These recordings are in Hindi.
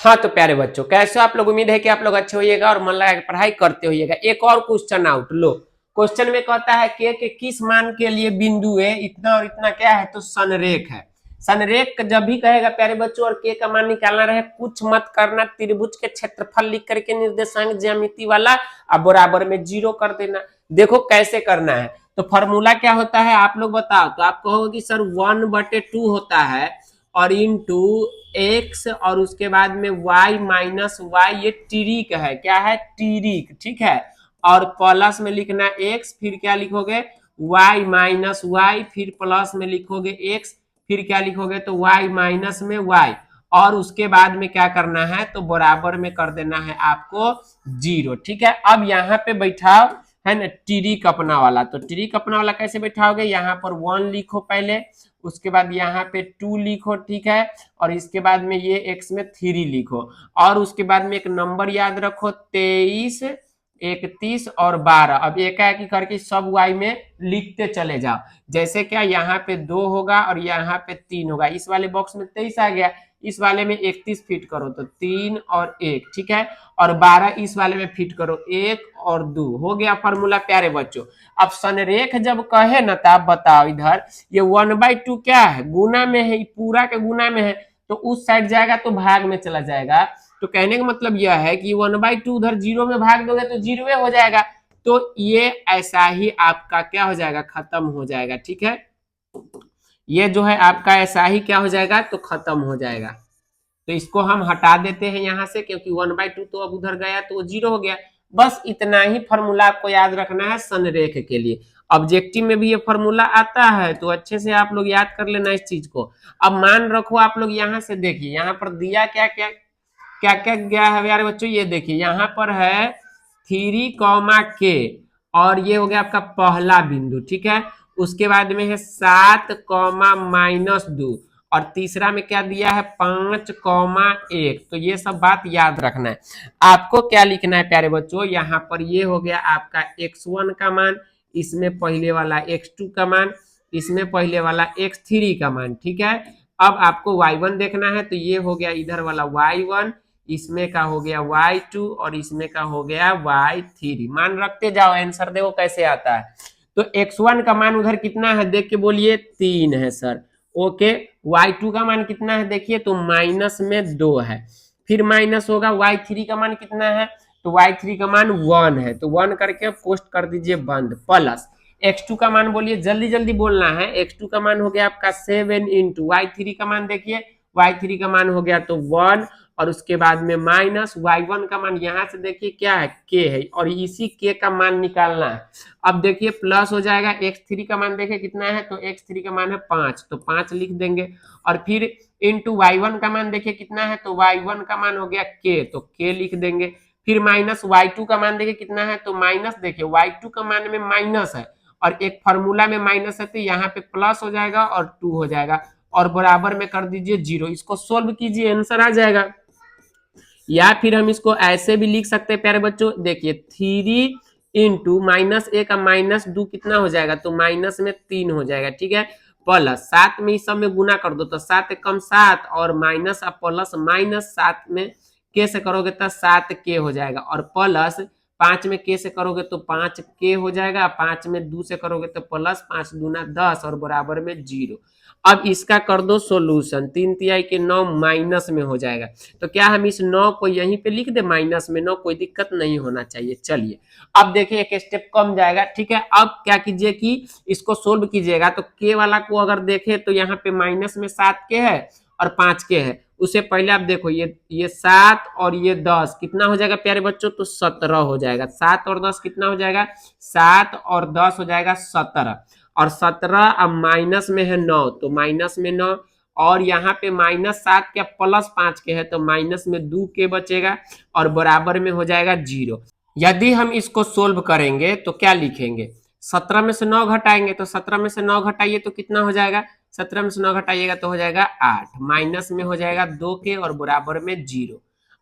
हाँ तो प्यारे बच्चों, कैसे आप लोग, उम्मीद है कि आप लोग अच्छे होइएगा और मन लगा के पढ़ाई करते होइएगा। एक और क्वेश्चन आउट लो। क्वेश्चन में कहता है के किस मान के लिए बिंदु है इतना और इतना क्या है, तो संरेख है। संरेख जब भी कहेगा प्यारे बच्चों और के का मान निकालना रहे, कुछ मत करना, त्रिभुज के क्षेत्रफल लिख करके निर्देशांक ज्यामिति वाला अब बराबर में 0 कर देना। देखो कैसे करना है, तो फॉर्मूला क्या होता है आप लोग बताओ। तो आप कहोगे कि सर 1/2 होता है और इंटू एक्स और उसके बाद में y माइनस वाई, ये टिरिक है, क्या है टिरिक, ठीक है। और प्लस में लिखना x, फिर क्या लिखोगे y माइनस वाई, फिर प्लस में लिखोगे x, फिर क्या लिखोगे तो y माइनस में y, और उसके बाद में क्या करना है तो बराबर में कर देना है आपको 0, ठीक है। अब यहाँ पे बैठाओ है ना टिरिक अपना वाला, तो टिरिक अपना वाला कैसे बैठाओगे, यहाँ पर 1 लिखो पहले, उसके बाद यहाँ पे 2 लिखो, ठीक है। और इसके बाद में ये x में 3 लिखो, और उसके बाद में एक नंबर याद रखो 23, 31 और 12। अब एकाएकी करके सब y में लिखते चले जाओ। जैसे क्या यहाँ पे 2 होगा और यहाँ पे 3 होगा, इस वाले बॉक्स में 23 आ गया, इस वाले में 31 फिट करो तो 3 और 1, ठीक है। और 12 इस वाले में फिट करो 1 और 2, हो गया फॉर्मूला प्यारे बच्चों। अब संरेख जब कहे ना तो आप बताओ इधर ये 1/2 क्या है, गुना में है, पूरा के गुना में है, तो उस साइड जाएगा तो भाग में चला जाएगा। तो कहने का मतलब यह है कि 1/2 उधर 0 में भाग दोगे तो 0 हो जाएगा। तो ये ऐसा ही आपका क्या हो जाएगा, खत्म हो जाएगा, ठीक है। ये जो है आपका ऐसा ही क्या हो जाएगा तो खत्म हो जाएगा। तो इसको हम हटा देते हैं यहाँ से, क्योंकि 1/2 तो अब उधर गया तो वो 0 हो गया। बस इतना ही फॉर्मूला आपको याद रखना है संरेख के लिए। ऑब्जेक्टिव में भी ये फॉर्मूला आता है, तो अच्छे से आप लोग याद कर लेना इस चीज को। अब मान रखो आप लोग यहाँ से देखिए, यहाँ पर दिया क्या क्या क्या क्या गया है यार बच्चों, ये देखिए यहाँ पर है 3, और ये हो गया आपका पहला बिंदु, ठीक है। उसके बाद में है 7, -2, और तीसरा में क्या दिया है 5, 1। तो ये सब बात याद रखना है। आपको क्या लिखना है प्यारे बच्चों, यहाँ पर ये हो गया आपका x1 का मान, इसमें पहले वाला x2 का मान, इसमें पहले वाला x3 का मान, ठीक है। अब आपको y1 देखना है, तो ये हो गया इधर वाला y1, इसमें का हो गया y2 और इसमें का हो गया y3। मान रखते जाओ, आंसर देखो कैसे आता है। तो x1 का मान उधर कितना है देख के बोलिए, 3 है सर, ओके। y2 का मान कितना है देखिए तो -2 है, फिर माइनस होगा y3 का मान कितना है, तो y3 का मान 1 है, तो 1 करके पोस्ट कर दीजिए बंद, प्लस x2 का मान बोलिए, जल्दी जल्दी बोलना है। x2 का मान हो गया आपका 7 इंटू y3 का मान देखिए, y3 का मान हो गया तो 1, और उसके बाद में माइनस y1 का मान यहाँ से देखिए क्या है k है, और इसी k का मान निकालना है। अब देखिए प्लस हो जाएगा, x3 का मान देखिए कितना है, तो x3 का मान है 5, तो 5 लिख देंगे। और फिर इंटू y1 का मान देखिए कितना है, तो y1 का मान हो गया k, तो k लिख देंगे। फिर माइनस y2 का मान देखिए कितना है, तो माइनस देखिए y2 का मान में माइनस है और एक फार्मूला में माइनस है, तो यहाँ पे प्लस हो जाएगा और 2 हो जाएगा, और बराबर में कर दीजिए 0। इसको सोल्व कीजिए, आंसर आ जाएगा। या फिर हम इसको ऐसे भी लिख सकते हैं प्यारे बच्चों, देखिए 3 इंटू -1 का -2 कितना हो जाएगा, तो माइनस में 3 हो जाएगा, ठीक है। प्लस 7 में इस सब में गुना कर दो तो 7 कम 7, और माइनस प्लस -7 में के से करोगे तो 7k हो जाएगा, और प्लस 5 में के से करोगे तो 5k हो जाएगा, 5 में 2 से करोगे तो प्लस 5 दूना 10 और बराबर में 0। अब इसका कर दो सोल्यूशन, 3 के 9 माइनस में हो जाएगा, तो क्या हम इस 9 को यहीं पे लिख दे माइनस में 9, कोई दिक्कत नहीं होना चाहिए। चलिए अब देखिए एक स्टेप कम जाएगा, ठीक है। अब क्या कीजिए कि इसको सोल्व कीजिएगा, तो के वाला को अगर देखे तो यहाँ पे माइनस में 7k है और 5k है। उससे पहले आप देखो ये 7 और ये 10 कितना हो जाएगा प्यारे बच्चों, तो 17 हो जाएगा। 7 और 10 कितना हो जाएगा, 7 और 10 हो जाएगा 17, और 17 अब माइनस में है 9, तो माइनस में 9, और यहाँ पे -7 के +5 के है, तो माइनस में 2 के बचेगा और बराबर में हो जाएगा 0। यदि हम इसको सोल्व करेंगे तो क्या लिखेंगे, 17 में से 9 घटाएंगे, तो 17 में से 9 घटाइए तो कितना हो जाएगा, 17 में से 9 घटाइएगा तो हो जाएगा 8, माइनस में हो जाएगा 2 के और बराबर में 0।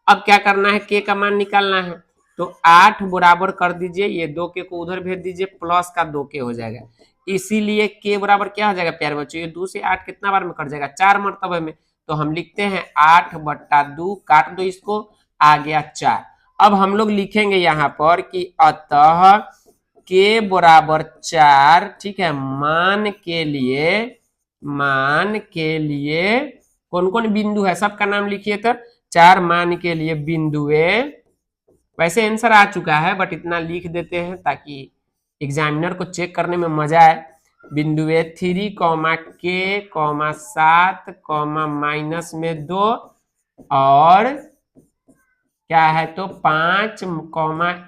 अब क्या करना है, के का मान निकालना है, तो 8 बराबर कर दीजिए, ये 2 के को उधर भेज दीजिए, प्लस का 2 के हो जाएगा। इसीलिए के बराबर क्या हो जाएगा प्यारे बच्चों, ये 2 से 8 कितना बार में कट जाएगा, 4 मरतबे में, तो हम लिखते हैं 8/2, काट दो इसको, आ गया 4। अब हम लोग लिखेंगे यहाँ पर कि अतः के बराबर 4, ठीक है, मान के लिए कौन कौन बिंदु है सबका नाम लिखिए। तो 4 मान के लिए बिंदुए, वैसे आंसर आ चुका है बट इतना लिख देते हैं ताकि एग्जामिनर को चेक करने में मजा आए। बिंदुए 3, के, 7, -2 और क्या है तो 5,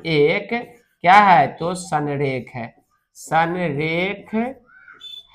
1 क्या है तो संरेख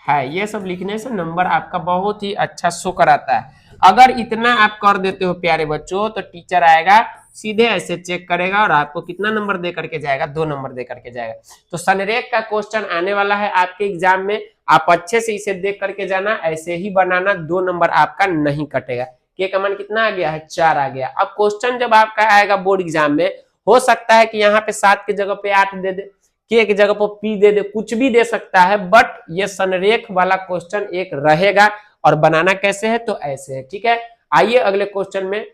है। ये सब लिखने से नंबर आपका बहुत ही अच्छा शो कराता है। अगर इतना आप कर देते हो प्यारे बच्चों तो टीचर आएगा सीधे ऐसे चेक करेगा और आपको कितना नंबर दे करके जाएगा, 2 नंबर दे करके जाएगा। तो संरेख का क्वेश्चन आने वाला है आपके एग्जाम में, आप अच्छे से इसे देख करके जाना, ऐसे ही बनाना, 2 नंबर आपका नहीं कटेगा। के का मान कितना आ गया है 4 आ गया। अब क्वेश्चन जब आपका आएगा बोर्ड एग्जाम में, हो सकता है कि यहाँ पे 7 की जगह पे 8 दे दे, के की जगह पर पी दे दे, कुछ भी दे सकता है, बट ये संरेख वाला क्वेश्चन एक रहेगा। और बनाना कैसे है तो ऐसे है, ठीक है। आइए अगले क्वेश्चन में